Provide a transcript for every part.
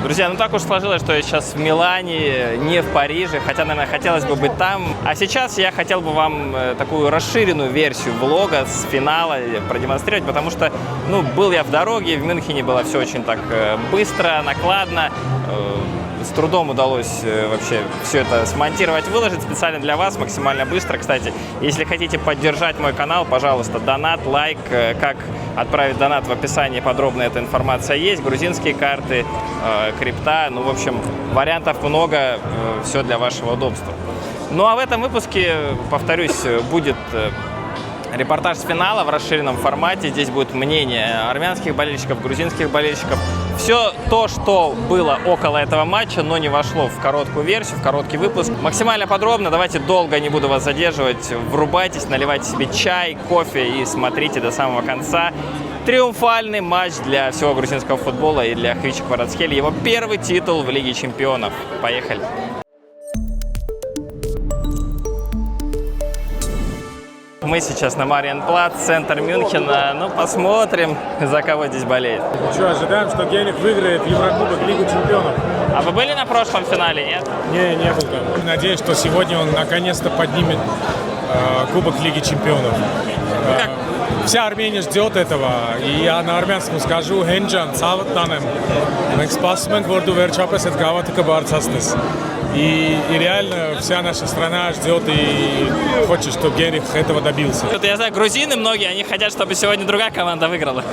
Друзья, ну так уж сложилось, что я сейчас в Милане, не в Париже, хотя, наверное, хотелось бы быть там. А сейчас я хотел бы вам такую расширенную версию влога с финала продемонстрировать, потому что, ну, был я в дороге, в Мюнхене было все очень так быстро, накладно. С трудом удалось вообще все это смонтировать, выложить специально для вас, максимально быстро. Кстати, если хотите поддержать мой канал, пожалуйста, донат, лайк. Как отправить донат, в описании подробно эта информация есть. Грузинские карты, крипта, ну, в общем, вариантов много, все для вашего удобства. Ну, а в этом выпуске, повторюсь, будет репортаж с финала в расширенном формате. Здесь будет мнение армянских болельщиков, грузинских болельщиков. Все то, что было около этого матча, но не вошло в короткую версию, в короткий выпуск. Максимально подробно, давайте долго, не буду вас задерживать. Врубайтесь, наливайте себе чай, кофе и смотрите до самого конца. Триумфальный матч для всего грузинского футбола и для Хвича Кварацхелии. Его первый титул в Лиге чемпионов. Поехали! Мы сейчас на Мариенплац, центр Мюнхена. Ну, посмотрим, за кого здесь болеет. Что, ожидаем, что Генрих выиграет Еврокубок, Лигу чемпионов. А вы были на прошлом финале, нет? Не был там. Надеюсь, что сегодня он наконец-то поднимет Кубок Лиги чемпионов. Вся Армения ждет этого, и я на армянском скажу: «Хенджан, цават танем, մենք սպասում ենք, որ դու վերջապես այդ գավաթը կբարձրացնես». И реально вся наша страна ждет и хочет, чтобы Генрих этого добился. Вот я знаю, грузины многие, они хотят, чтобы сегодня другая команда выиграла.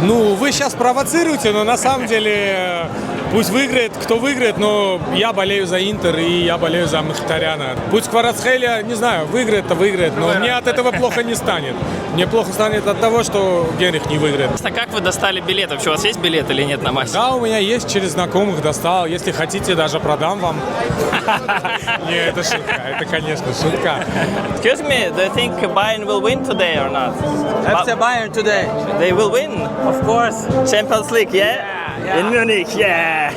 Ну, вы сейчас провоцируете, но на самом деле пусть выиграет, кто выиграет, но я болею за Интер и я болею за Мхитаряна. Пусть Кварацхелия, не знаю, выиграет-то выиграет, но мне от этого плохо не станет. Мне плохо станет от того, что Генрих не выиграет. А как вы достали билет? Вообще у вас есть билет или нет на матч? Да, у меня есть, через знакомых достал. Если хотите, даже продам вам. Не, это шутка, это, конечно, шутка. Excuse me, do you think Bayern will win today or not? FC Bayern today. They will win, of course. Champions League, yeah? Yeah. In Munich, yeah.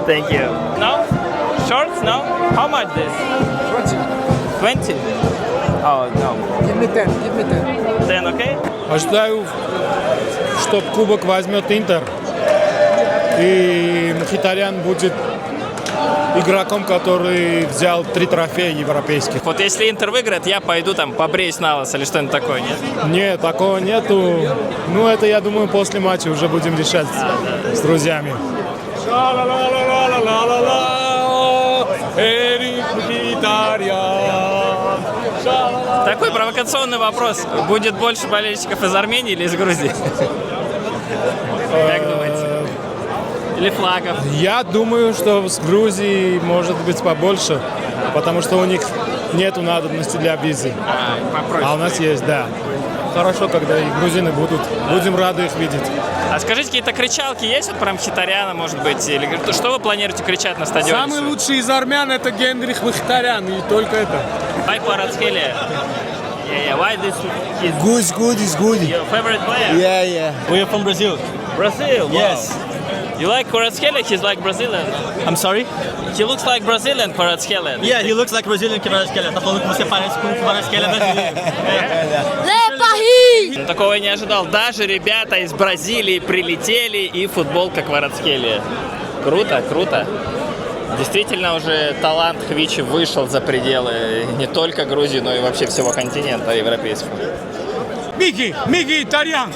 Thank you. No? Shorts, no? How much this? 20. 20? Oh, no. Give me 10, give me 10. 10, okay? Ожидаю, что кубок возьмет Интер. И Мхитарян будет игроком, который взял 3 трофея европейских. Вот если Интер выиграет, я пойду там побреюсь на лысо или что-нибудь такое, нет? Нет, такого нету. Ну, это, я думаю, после матча уже будем решать с друзьями. Такой провокационный вопрос. Будет больше болельщиков из Армении или из Грузии? Как думаете? Или флагов? Я думаю, что с Грузией может быть побольше, потому что у них нету надобности для визы. А у нас есть, да. Хорошо, когда и грузины будут. Будем рады их видеть. А скажите, какие-то кричалки есть вот про Мхитаряна, может быть? Или что вы планируете кричать на стадионе? Самый лучший из армян — это Генрих Мхитарян, и только это. Why Kvaratskhelia? Yeah. Why this? Good is good. Your favorite player? Yeah. We are from Brazil. Brazil? Wow. Yes. You like Kvaratskhelia? He's like Brazilian. I'm sorry? He looks like Brazilian Kvaratskhelia. Yeah, he looks like Brazilian Kvaratskhelia. Tá falando que você parece com o Kvaratskhelia brasileiro. Ну, такого я не ожидал. Даже ребята из Бразилии прилетели, и футболка Кварацхелия. Круто, круто. Действительно, уже талант Хвичи вышел за пределы не только Грузии, но и вообще всего континента европейского. Мхитарян!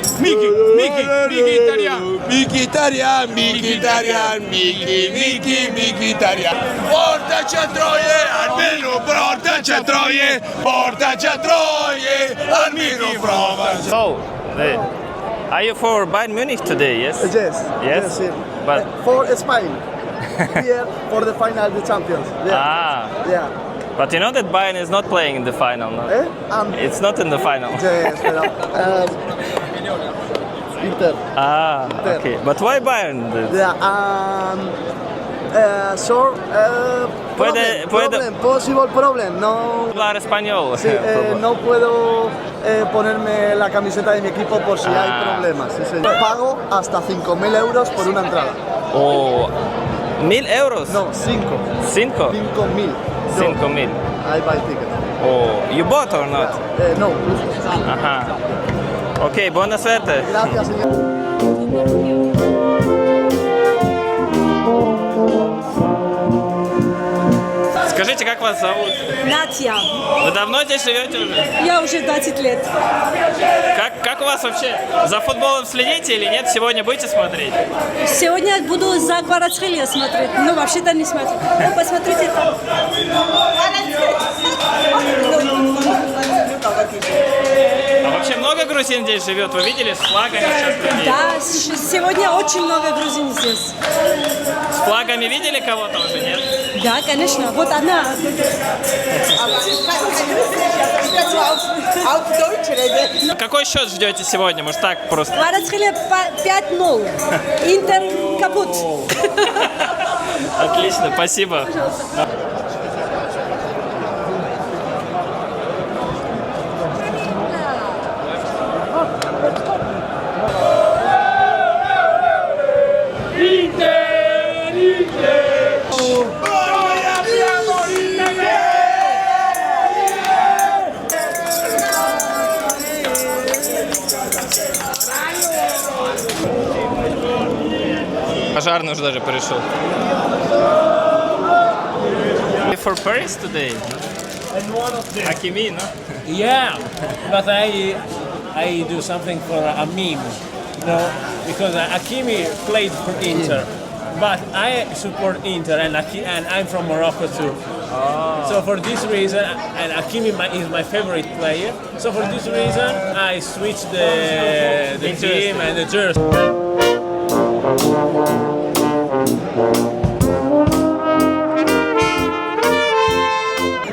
Mkhitaryan. Portaci a Troie, almeno portaci a Troie, almeno provaci. So, are you for Bayern Munich today? Yes. Yes. But For Spain. Here for the final of the champions. Yeah. But you know that Bayern is not playing in the final, no? It's not in the final. Yes, Inter. Okay. But why Bayern? Yeah. Possible problem. No. Hablar español. Sí, no puedo ponerme la camiseta de mi equipo por si hay problemas. Sí, señor. Pago hasta 5.000 euros por una entrada. Oh, 1.000 euros? No, 5. 5? 5.000. 5.000. I buy ticket. Oh, you bought or not? No. Ajá. Ok, buena suerte. Gracias, señor. Расскажите, как вас зовут? Натья. Вы давно здесь живете уже? Я уже 20 лет. Как у вас вообще? За футболом следите или нет? Сегодня будете смотреть? Сегодня буду за Кварацхелия смотреть. Ну, вообще-то не смотрю. Ну, посмотрите там. А вообще много грузин здесь живет? Вы видели с флагами сейчас людей? Да, сегодня очень много грузин здесь. С флагами видели кого-то уже, нет? Да, конечно. Вот она. Какой счет ждете сегодня? Может так просто? Кварацхелия 5-0. Интер капут. Отлично, спасибо. Пожарный уже даже пришел. For Paris today? Hakimi, no? Yeah, but I do something for a meme, you know, because Hakimi played for Inter, but I support Inter and I'm from Morocco too. So for this reason, and Hakimi is my favorite player. So for this reason, I switched the team and the jersey.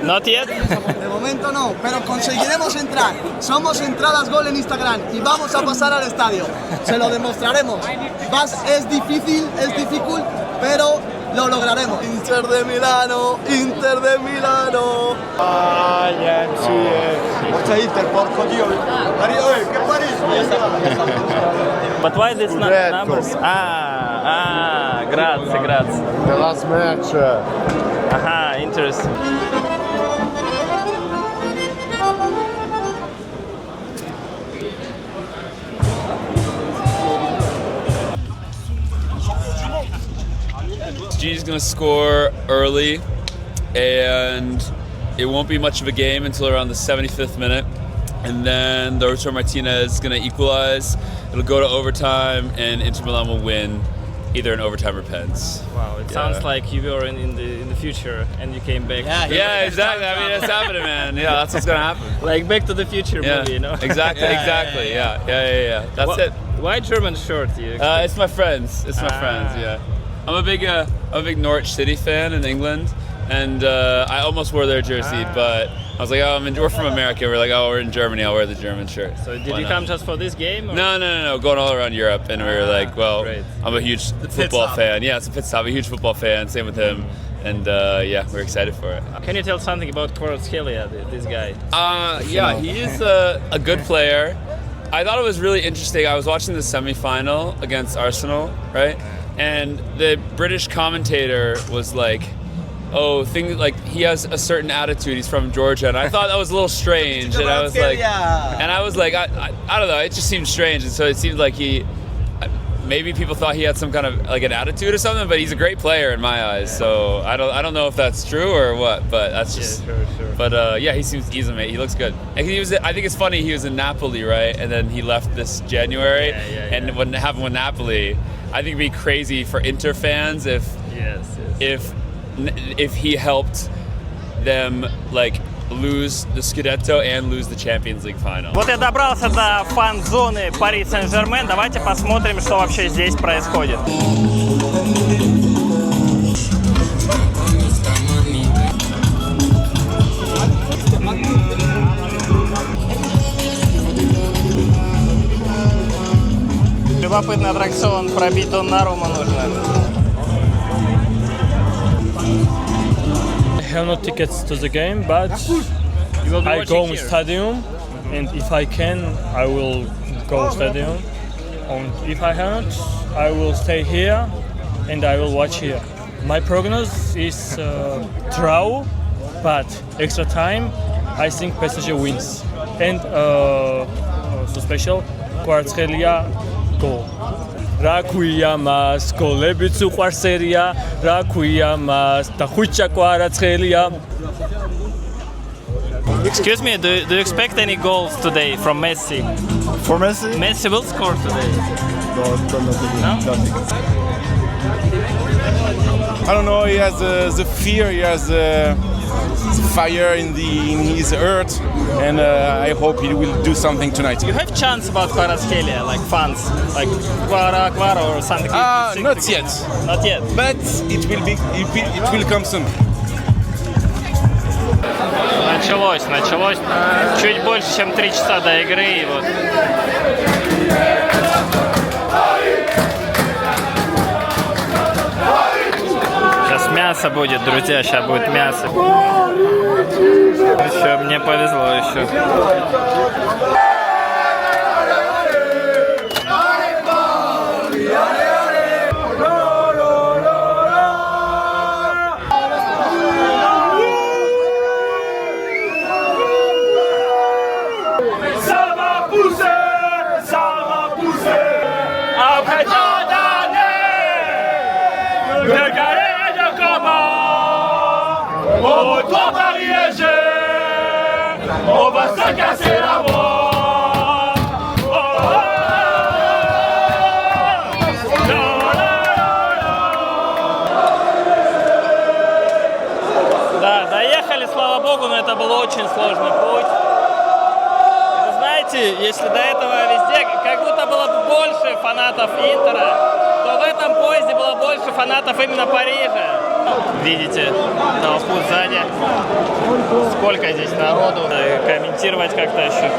Not yet? De momento no, pero conseguiremos entrar. Somos Entradas Gol en Instagram y vamos a pasar al estadio. Se lo demostraremos. Es difícil, es difícil, pero lo lograremos. Inter de Milano, Inter de Milano. Forza Inter, porco Dio. Che Parigi? But why this numbers? Grazie. The last match. Aha, interesting. G's going to score early, and it won't be much of a game until around the 75th minute. And then Lautaro Martinez is going to equalize. It'll go to overtime, and Inter Milan will win either in overtime or pens. Wow, it sounds like you were in the future and you came back. Yeah, exactly. I mean, it's happening, man. Yeah, that's what's going to happen. Like Back to the Future movie, you know? Exactly. Yeah. That's it. Why German shirt? It's my friends. Yeah. I'm a big Norwich City fan in England, and I almost wore their jersey, but I was like, we're from America. We're like, we're in Germany. I'll wear the German shirt. So did you come just for this game? Or? No. Going all around Europe, and we were like, great. I'm a huge football fan. Yeah, it's a pit stop. I'm a huge football fan. Same with him, and we're excited for it. Can you tell something about Kvaratskhelia, this guy? He is a good player. I thought it was really interesting. I was watching the semi-final against Arsenal, right? And the British commentator was like, things like he has a certain attitude. He's from Georgia, and I thought that was a little strange. And I was like, I don't know. It just seemed strange, and so it seemed like maybe people thought he had some kind of like an attitude or something. But he's a great player in my eyes. So I don't know if that's true or what. But that's just. Sure. But he's amazing. He looks good. And I think it's funny. He was in Napoli, right? And then he left this January. And what happened with Napoli? I think it'd be crazy for Inter fans if he helped them like lose the Scudetto and lose the Champions League final. Вот я добрался до фан-зоны Пари Сен-Жермен. Давайте посмотрим, что вообще здесь происходит. Любопытный аттракцион, пробить Доннарумма нужно. I have no tickets to the game, but I go in stadium, and if I can, I will go stadium. And if I haven't, I will stay here and I will watch here. My prognosis is draw, but extra time. I think PSG wins, and so special Kvaratskhelia goal. რა ქვია მას გოლებიც უყვარს სერია რა ქვია მას და ხუჭაკო არაცხელია Excuse me, do you expect any goals today from Messi? For Messi? Messi will score today. No? I don't know. He has the fear. He has the fire in his heart, and I hope he will do something tonight. You have chance about Kvaratskhelia, like fans, like Kvara or something? Not yet. Not yet. But it will come soon. Началось. Чуть больше, чем 3 часа до игры. И вот. Сейчас мясо будет, друзья, сейчас будет мясо. Еще мне повезло еще. On va se casser la voix. Да, доехали, слава богу, но это был очень сложный путь. Вы знаете, если до этого везде как будто было бы больше фанатов Интера, то в этом поезде было больше фанатов именно Парижа. Видите, толпу сзади. Сколько здесь народу. Комментировать как-то еще.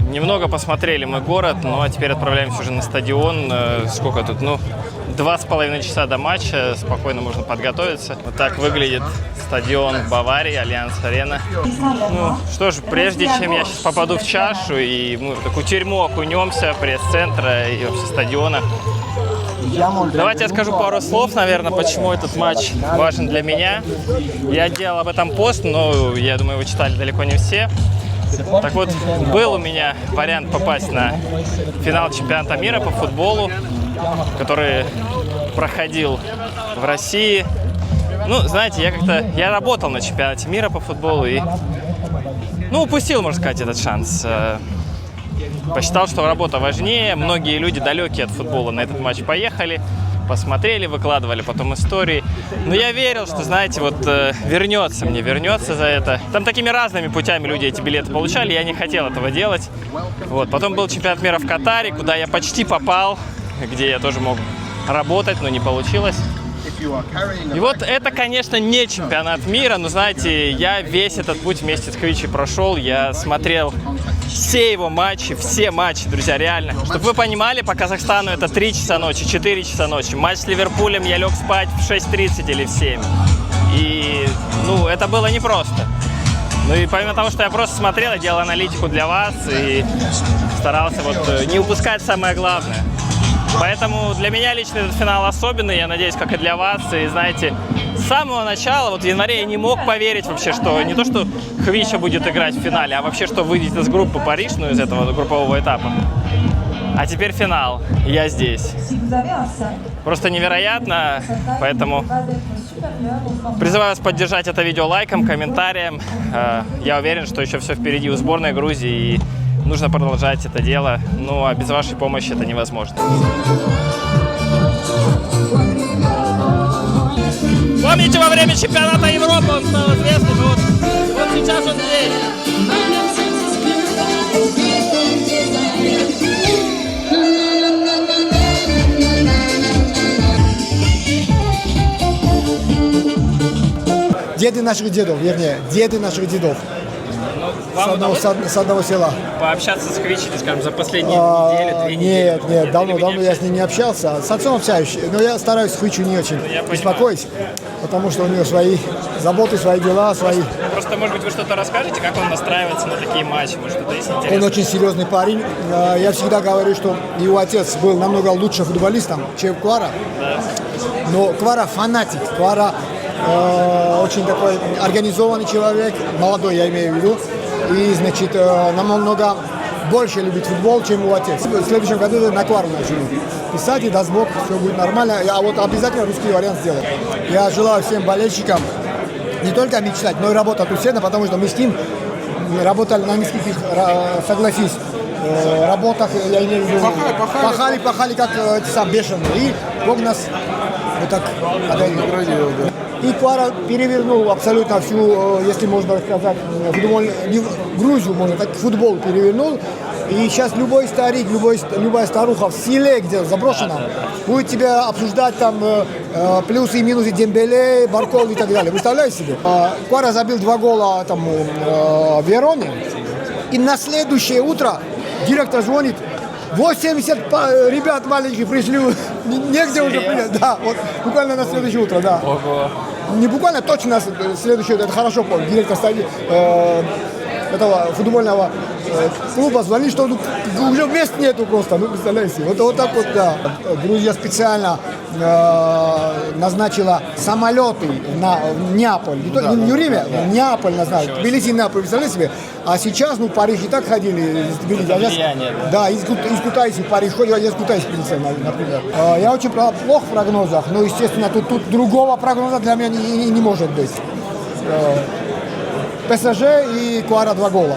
Немного посмотрели мы город, ну а теперь отправляемся уже на стадион. Сколько тут? 2,5 часа до матча, спокойно можно подготовиться. Вот так выглядит стадион Баварии, Альянс-Арена. Ну что ж, прежде чем я сейчас попаду в чашу и мы в такую тюрьму окунемся, пресс-центра и вообще стадиона, давайте я скажу пару слов, наверное, почему этот матч важен для меня. Я делал об этом пост, но я думаю, его читали далеко не все. Так вот, был у меня вариант попасть на финал чемпионата мира по футболу, который проходил в России. Ну, знаете, я работал на чемпионате мира по футболу и, упустил, можно сказать, этот шанс. Посчитал, что работа важнее. Многие люди, далекие от футбола, на этот матч поехали, посмотрели, выкладывали потом истории. Но я верил, что, знаете, вернется за это. Там такими разными путями люди эти билеты получали, я не хотел этого делать. Вот. Потом был чемпионат мира в Катаре, куда я почти попал, где я тоже мог работать, но не получилось. И вот это, конечно, не чемпионат мира, но, знаете, я весь этот путь вместе с Хвичей прошел, я смотрел все его матчи, все матчи, друзья, реально. Чтобы вы понимали, по Казахстану это 3 часа ночи, 4 часа ночи. Матч с Ливерпулем я лег спать в 6:30 или в 7. И, это было непросто. Ну и помимо того, что я просто смотрел, я делал аналитику для вас и старался не упускать самое главное. Поэтому для меня лично этот финал особенный, я надеюсь, как и для вас. И знаете, с самого начала, в январе я не мог поверить вообще, что не то, что Хвича будет играть в финале, а вообще, что выйдет из группы Париж, из этого группового этапа. А теперь финал, я здесь. Просто невероятно, поэтому призываю вас поддержать это видео лайком, комментарием. Я уверен, что еще все впереди у сборной Грузии, и нужно продолжать это дело, а без вашей помощи это невозможно. Помните, во время чемпионата Европы он стал известным, вот сейчас он здесь. Деды наших дедов, деды наших дедов. С одного села. Пообщаться с Хвичей, скажем, за последние недели, 2 недели? Нет, давно я с ним не общался. С отцом общаюсь, но я стараюсь Хвичу не очень беспокоить, потому что у него свои заботы, свои дела, свои... Просто, может быть, вы что-то расскажете, как он настраивается на такие матчи? Может, что-то есть интересное? Он очень серьезный парень. Я всегда говорю, что его отец был намного лучше футболистом, чем Квара. Да. Но Квара фанатик, Квара очень такой организованный человек, молодой я имею в виду, и, значит, намного больше любит футбол, чем его отец. В следующем году на Квару начну писать, и даст Бог, все будет нормально. А вот обязательно русский вариант сделаю. Я желаю всем болельщикам не только мечтать, но и работать усердно, потому что мы с ним работали на нескольких, согласись, работах, я имею в виду, пахали как сам бешеные. И Бог нас вот так одарил. И Квара перевернул абсолютно всю, если можно сказать, Грузию, можно так, футбол перевернул. И сейчас любой старик, любая старуха в селе, где заброшена, будет тебя обсуждать там плюсы и минусы Дембеле, Барков и так далее. Представляете себе? Квара забил 2 гола там, в Вероне. И на следующее утро директор звонит, 80 ребят маленьких пришли, негде уже принять. Да, вот буквально на следующее утро, да. Ого. Не буквально, точно на следующее утро, это хорошо помню. Директор этого футбольного клуба звонит, что уже мест нету просто, ну представляете. Вот так вот, да. Грузия специально назначила самолеты на Неаполь. Не в Риме, Неаполь назначил. Тбилиси и Неаполь, представляете себе? А сейчас, ну, Париж и так ходили из Тбилиси. А сейчас, да, из Кутайси в Париж ходил, я из Кутайси прилетел, например. Я очень плох в прогнозах, но, естественно, тут другого прогноза для меня не может быть. ПСЖ и Квара 2 гола.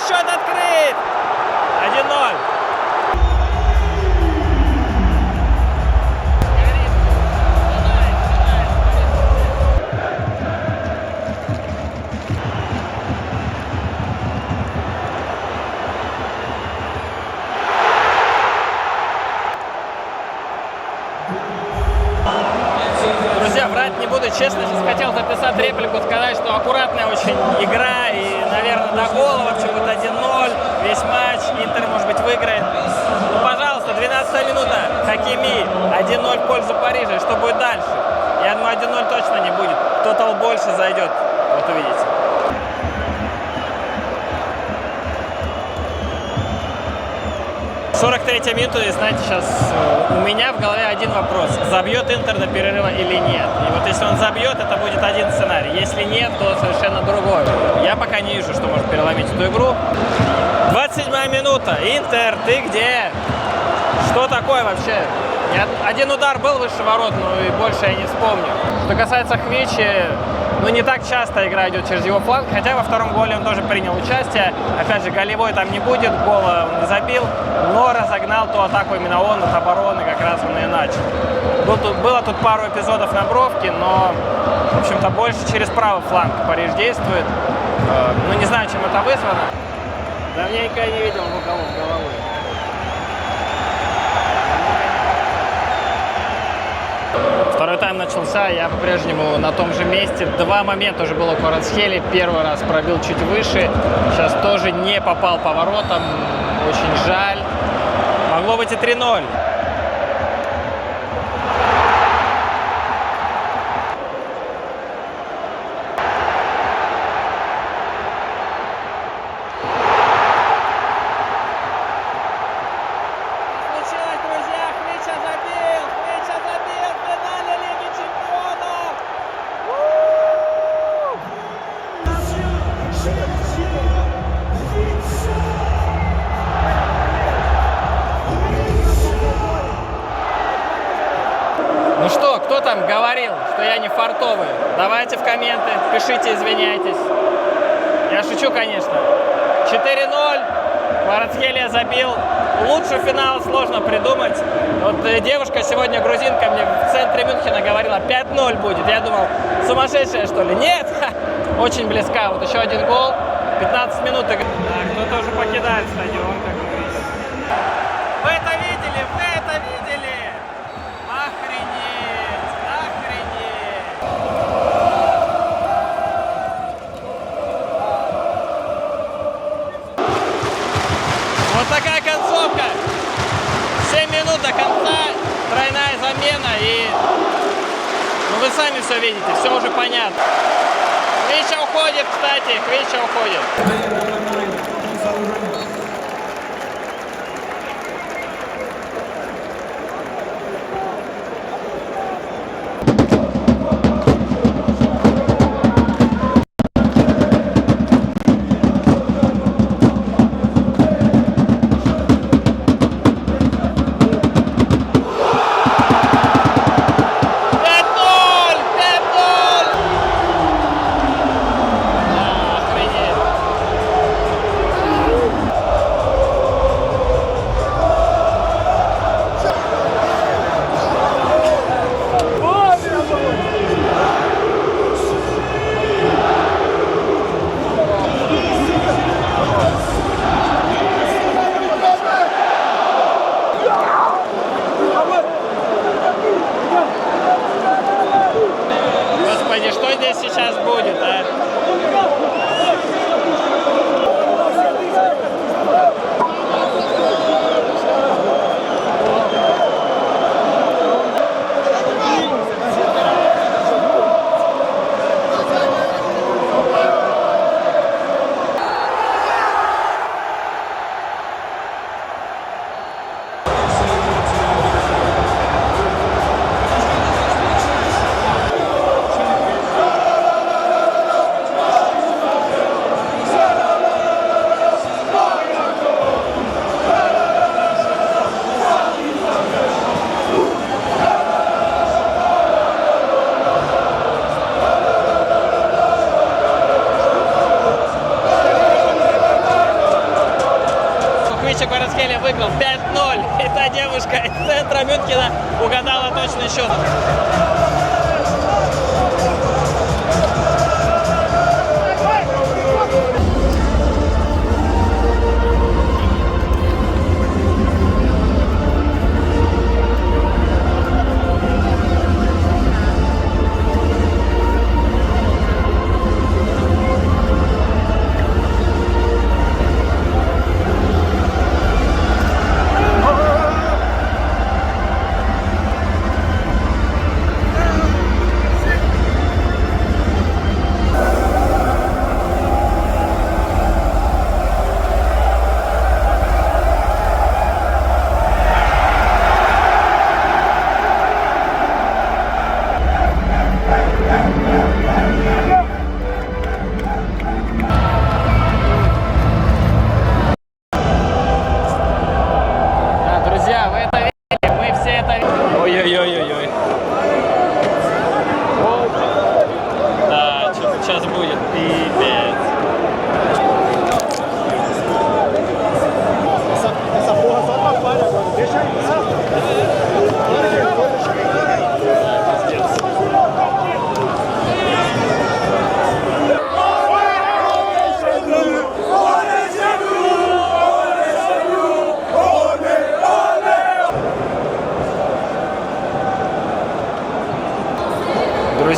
Счет открыт! 1-0. Друзья, врать не буду, честно, сейчас хотел записать реплику, сказать, что аккуратная очень игра и, наверное, до гола вообще будет 1-0, весь матч, Интер, может быть, выиграет. Ну, пожалуйста, 12-я минута, Хакими, 1-0 в пользу Парижа, что будет дальше? Я думаю, 1-0 точно не будет, тотал больше зайдет, вот увидите. — 43-я минута, и знаете, сейчас у меня в голове один вопрос. Забьет Интер до перерыва или нет? И вот если он забьет, это будет один сценарий. Если нет, то совершенно другой. Я пока не вижу, что может переломить эту игру. 27-я минута. Интер, ты где? Что такое вообще? Один удар был выше ворот, но и больше я не вспомню. Что касается Хвичи, ну не так часто игра идет через его фланг, хотя во втором голе он тоже принял участие. Опять же, голевой там не будет, гола он не забил, но разогнал ту атаку именно он от обороны, как раз он и начал. Было тут пару эпизодов на бровке, но, в общем-то, больше через правый фланг Париж действует. Ну, не знаю, чем это вызвано. Давненько не видел уголов головы. Второй тайм начался, я по-прежнему на том же месте. Два момента уже было у Кварацхелии. Первый раз пробил чуть выше, сейчас тоже не попал по воротам. Очень жаль. Могло быть и 3-0. Ну что, кто там говорил, что я не фартовый? Давайте в комменты, пишите, извиняйтесь. Я шучу, конечно. 4-0. Кварацхелия забил. Лучше финала сложно придумать. Вот девушка сегодня, грузинка, мне в центре Мюнхена говорила, 5-0 будет. Я думал, сумасшедшая, что ли? Нет! Очень близка. Вот еще один гол. 15 минут. Да, кто-то уже покидает стадион, как мы видим. Вы это видели? Вы это видели? Охренеть! Охренеть! Вот такая концовка. 7 минут до конца. Тройная замена. И ну, вы сами все видите. Все уже понятно. Хвича уходит, кстати. Хвича уходит. Господи, что здесь сейчас будет, а? Кварацхелия выиграл 5-0. И та девушка из центра Мюнхена угадала точный счет.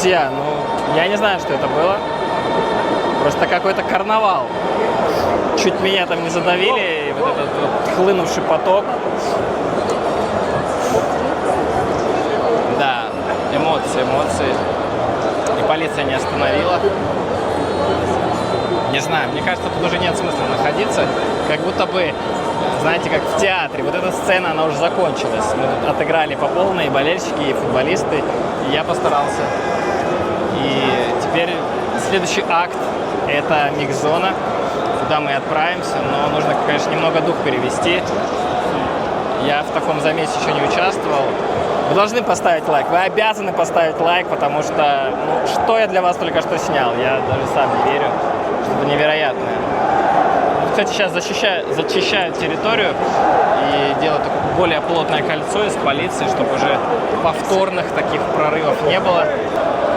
Друзья, ну, я не знаю, что это было. Просто какой-то карнавал. Чуть меня там не задавили, и вот этот вот хлынувший поток. Да, эмоции. И полиция не остановила. Не знаю, мне кажется, тут уже нет смысла находиться. Как будто бы, знаете, как в театре. Вот эта сцена, она уже закончилась. Мы тут отыграли по полной, и болельщики, и футболисты. И я постарался. И теперь следующий акт – это микс-зона, куда мы отправимся. Но нужно, конечно, немного дух перевести. Я в таком замесе еще не участвовал. Вы должны поставить лайк, вы обязаны поставить лайк, потому что, ну, что я для вас только что снял, я даже сам не верю, что-то невероятное. Кстати, сейчас зачищают территорию и делают такое более плотное кольцо из полиции, чтобы уже повторных таких прорывов не было.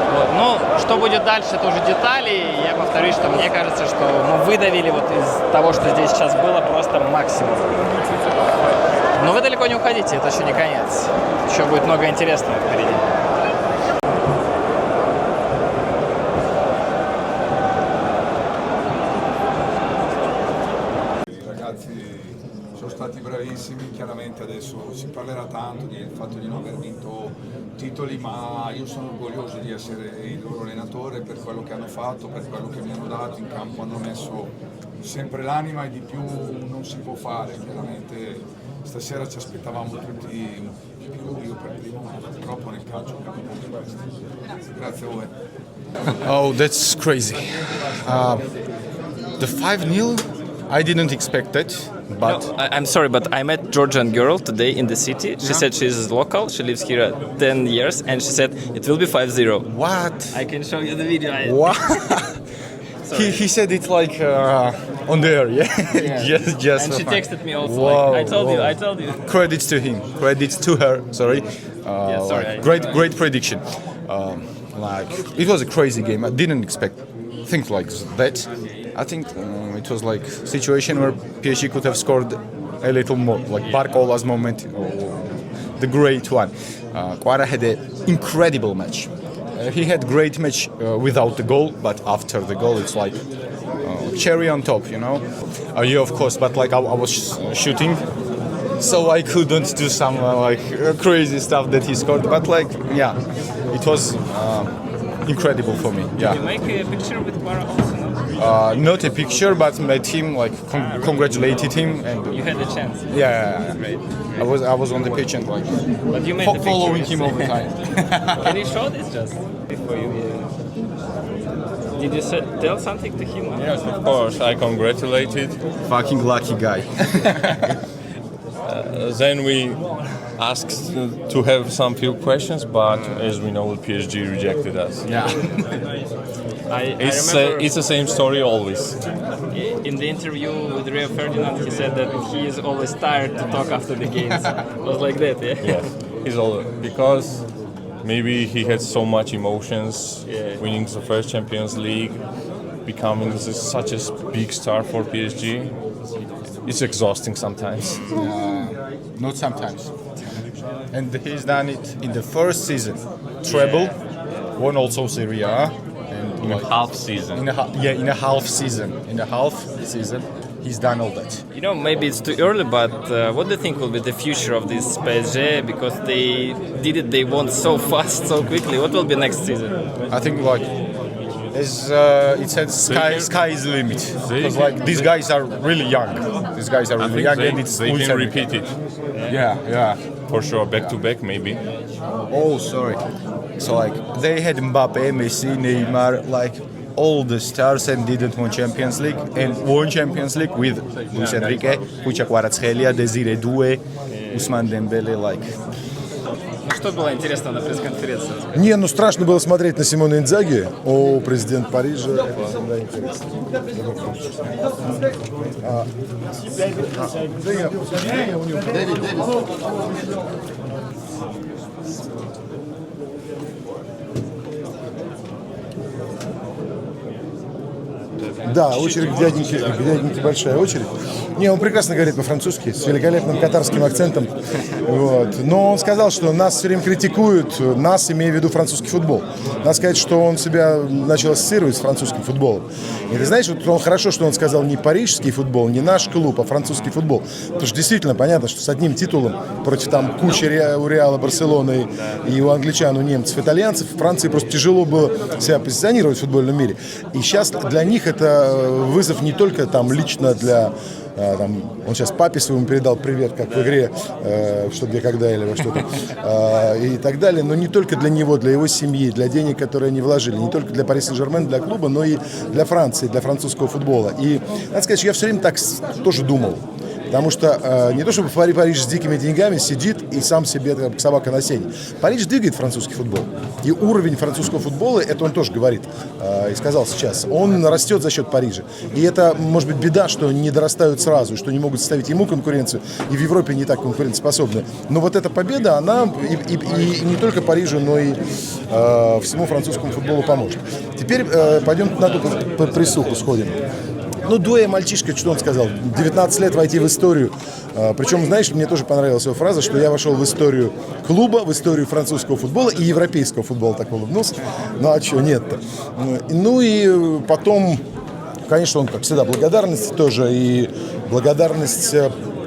Вот. Ну, что будет дальше, это уже детали. Я повторюсь, что мне кажется, что мы выдавили вот из того, что здесь сейчас было, просто максимум. Но вы далеко не уходите, это еще не конец. Еще будет много интересного впереди. Sono stati bravissimi, chiaramente adesso si parlerà tanto del fatto di non aver vinto titoli, ma io sono orgoglioso di essere il loro allenatore per quello che hanno fatto, per quello che mi hanno dato, in campo hanno messo sempre l'anima e di più non si può fare, chiaramente stasera ci aspettavamo tutti di più, io per primo, ma purtroppo nel calcio capita anche questo. Grazie a voi. Oh, that's crazy. The 5-0, I didn't expect that. But no, I'm sorry, but I met Georgian girl today in the city. She said she's local, she lives here 10 years, and she said it will be 5-0. What? I can show you the video. What? he said it like on the air, yeah? just and she texted me also. Wow, like, I told you. Credits to him, credits to her, sorry. Sorry. Like, great prediction. Like, it was a crazy game. I didn't expect things like that. I think it was like a situation where PSG could have scored a little more, like Barcola's moment, the great one. Quara had an incredible match. He had great match without the goal, but after the goal, it's like cherry on top, you know. Yeah, of course, but like I was shooting, so I couldn't do some like crazy stuff that he scored. But like, yeah, it was incredible for me. Yeah. Did you make a picture with Quara also? Not a picture, but met him, like congratulated him, and you had a chance. Yeah. Great. I was on the pitch and like but you made the following picture, him all the time. Can you show this just before you? Did you tell something to him? Yes, of course. I congratulated. Fucking lucky guy. Then we asked to have some few questions, but as we know, PSG rejected us. Yeah. It's the same story always. In the interview with Rio Ferdinand, he said that he is always tired to talk after the games. It was like that, yeah? Yes, he's all because maybe he had so much emotions, winning the first Champions League, becoming such a big star for PSG. It's exhausting sometimes. Not sometimes. And he's done it in the first season. Treble, won also Serie A. In a half season. In a half season, he's done all that. You know, maybe it's too early, but what do you think will be the future of this PSG? Because they won so fast, so quickly. What will be next season? I think like, as it said, sky is the limit. Because like these guys are really young. And they can repeat it. Yeah. For sure, back to back maybe. Oh, sorry. So like they had Mbappe, Messi, Neymar, like all the stars, and didn't win Champions League, and won Champions League with Luis Enrique, Kucha Kvaratskhelia, Desire Doué, Ousmane Dembélé, like. Ну что было интересно на пресс-конференции? Не, ну страшно было смотреть на Симона Инзаги, президент Парижа, это всегда интересно. Да, очередь к дяденьке большая очередь. Не, он прекрасно говорит по-французски, с великолепным катарским акцентом. Вот. Но он сказал, что нас все время критикуют, нас, имея в виду французский футбол. Надо сказать, что он себя начал ассоциировать с французским футболом. И ты знаешь, вот он хорошо, что он сказал не парижский футбол, не наш клуб, а французский футбол. Потому что действительно понятно, что с одним титулом против там кучи у Реала, Барселоны и у англичан, у немцев, итальянцев, в Франции просто тяжело было себя позиционировать в футбольном мире. И сейчас для них это вызов не только там лично для... Там, он сейчас папе своему передал привет, как в игре «Что, где, когда» или во что-то и так далее, но не только для него, для его семьи, для денег, которые они вложили, не только для Пари Сен-Жермен, для клуба, но и для Франции, для французского футбола. И, надо сказать, что я все время так тоже думал. Потому что не то, чтобы Париж с дикими деньгами сидит и сам себе как собака на сене. Париж двигает французский футбол. И уровень французского футбола, это он тоже говорит и сказал сейчас, он растет за счет Парижа. И это, может быть, беда, что не дорастают сразу, что не могут составить ему конкуренцию. И в Европе не так конкурентоспособны. Но вот эта победа, она и не только Парижу, но и всему французскому футболу поможет. Теперь пойдем на ту присуху сходим. Ну, Дуэ, мальчишка, что он сказал? 19 лет войти в историю. Причем, знаешь, мне тоже понравилась его фраза, что я вошел в историю клуба, в историю французского футбола и европейского футбола. Так улыбнулся. Ну, а что, нет-то? Ну, и потом, конечно, он, как всегда, благодарность тоже. И благодарность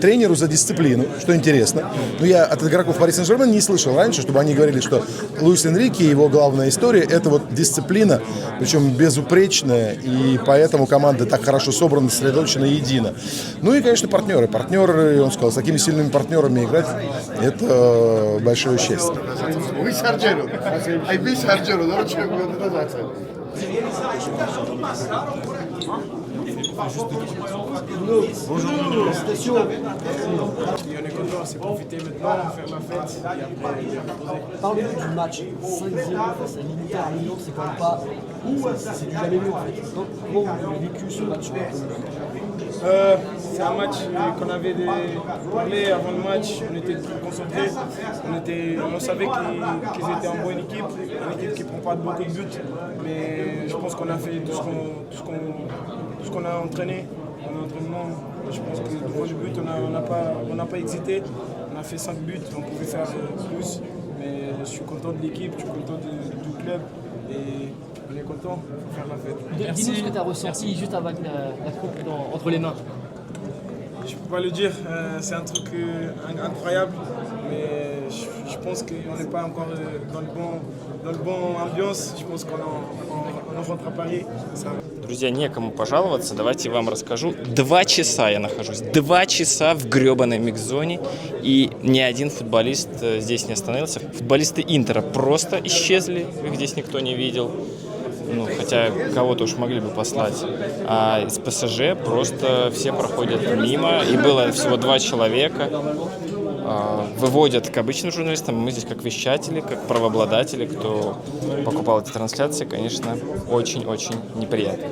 тренеру за дисциплину, что интересно. Но я от игроков Пари Сен-Жермен не слышал раньше, чтобы они говорили, что Луис Энрике, его главная история, это вот дисциплина, причем безупречная, и поэтому команда так хорошо собрана, сосредоточена и едина. Ну и, конечно, партнеры. Партнеры, он сказал, с такими сильными партнерами играть, это большое счастье. Bonjour, félicitations. On est content, c'est profiter maintenant, faire la fête et après Parlez-nous du match 5-0 face à l'Inter à Milan, c'est quand même pas ouf, c'est du jamais vu en fait. Comment vous avez vécu ce match? C'est un match qu'on avait parlé avant le match, on était concentrés, on savait qu'ils étaient en bonne équipe, une équipe qui ne prend pas beaucoup de buts, mais je pense qu'on a fait tout ce qu'on a entraîné. En entraînement, je pense que devant le but, on n'a pas hésité, on a fait 5 buts, on pouvait faire plus, mais je suis content de l'équipe, je suis content du club et on est content de faire la fête. Dis-nous ce que tu as ressenti juste avec la coupe entre les mains. Je ne peux pas le dire, c'est un truc incroyable, mais je pense qu'on n'est pas encore dans le bon ambiance, je pense qu'on rentre à Paris. Друзья, некому пожаловаться, давайте я вам расскажу. 2 часа я нахожусь, 2 часа в гребаной микс-зоне, и ни один футболист здесь не остановился. Футболисты Интера просто исчезли, их здесь никто не видел. Ну, хотя кого-то уж могли бы послать. А из ПСЖ просто все проходят мимо, и было всего 2 человека. Выводят к обычным журналистам, мы здесь как вещатели, как правообладатели, кто покупал эти трансляции, конечно, очень-очень неприятно.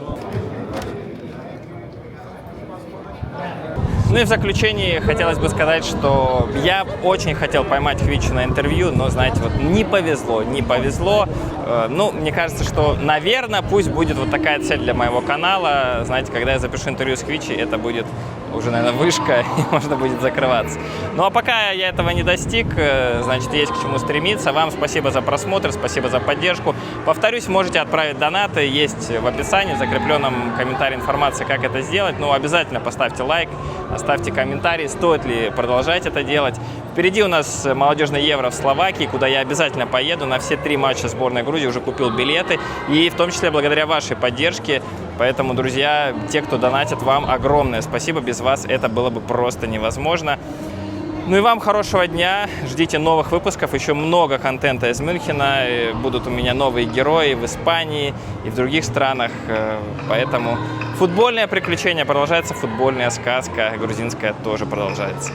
Ну и в заключении хотелось бы сказать, что я очень хотел поймать Хвичу на интервью, но, знаете, вот не повезло. Ну, мне кажется, что, наверное, пусть будет вот такая цель для моего канала. Знаете, когда я запишу интервью с Хвичей, это будет уже, наверное, вышка, и можно будет закрываться. Ну, а пока я этого не достиг, значит, есть к чему стремиться. Вам спасибо за просмотр, спасибо за поддержку. Повторюсь, можете отправить донаты, есть в описании, в закрепленном комментарии информация, как это сделать. Ну, обязательно поставьте лайк, оставьте комментарий, стоит ли продолжать это делать. Впереди у нас молодежный Евро в Словакии, куда я обязательно поеду. На все 3 матча сборной Грузии уже купил билеты, и в том числе благодаря вашей поддержке. Поэтому, друзья, те, кто донатит, вам огромное спасибо. Без вас это было бы просто невозможно. Ну и вам хорошего дня. Ждите новых выпусков. Еще много контента из Мюнхена. Будут у меня новые герои в Испании и в других странах. Поэтому футбольное приключение продолжается. Футбольная сказка грузинская тоже продолжается.